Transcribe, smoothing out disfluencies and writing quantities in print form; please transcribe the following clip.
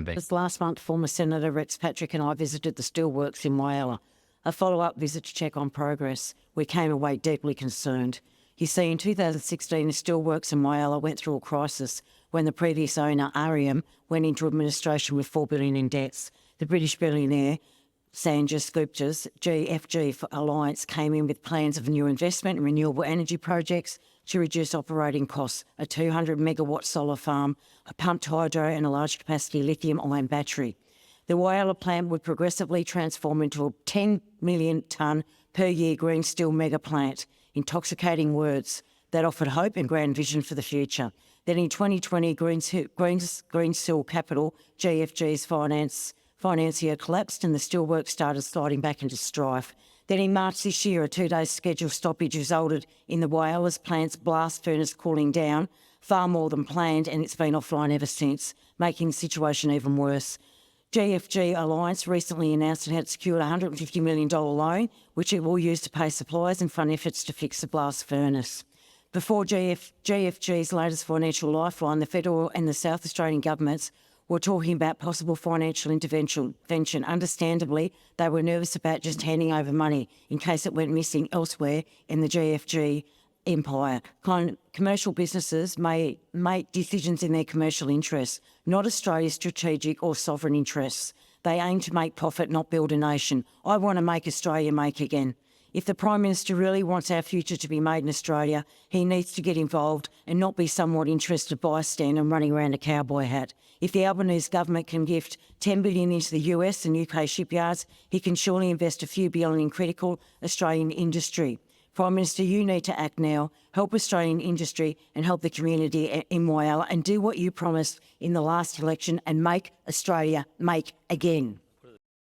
Lambie. Just last month, former Senator Rex Patrick and I visited the steelworks in Whyalla. A follow-up visit to check on progress. We came away deeply concerned. You see, in 2016, the steelworks in Whyalla went through a crisis when the previous owner, REM, went into administration with $4 billion in debts. The British billionaire, Sanjay Gupta's GFG Alliance came in with plans of new investment in renewable energy projects to reduce operating costs, a 200-megawatt solar farm, a pumped hydro and a large-capacity lithium-ion battery. The Whyalla plant would progressively transform into a 10 million tonne per year green steel mega plant. Intoxicating words that offered hope and grand vision for the future. Then in 2020, Green Steel Capital, GFG's financier collapsed and the steelworks started sliding back into strife. Then in March this year, a 2-day scheduled stoppage resulted in the Whyalla plant's blast furnace cooling down far more than planned, and it's been offline ever since, making the situation even worse. GFG Alliance recently announced it had secured a $150 million loan, which it will use to pay suppliers and fund efforts to fix the blast furnace. Before GFG's latest financial lifeline, the federal and the South Australian governments were talking about possible financial intervention. Understandably, they were nervous about just handing over money in case it went missing elsewhere in the GFG empire. Commercial businesses may make decisions in their commercial interests, not Australia's strategic or sovereign interests. They aim to make profit, not build a nation. I want to make Australia make again. If the Prime Minister really wants our future to be made in Australia, he needs to get involved and not be somewhat interested bystander and running around a cowboy hat. If the Albanese government can gift $10 billion into the US and UK shipyards, he can surely invest a few billion in critical Australian industry. Prime Minister, you need to act now, help Australian industry and help the community in Whyalla, and do what you promised in the last election and make Australia make again.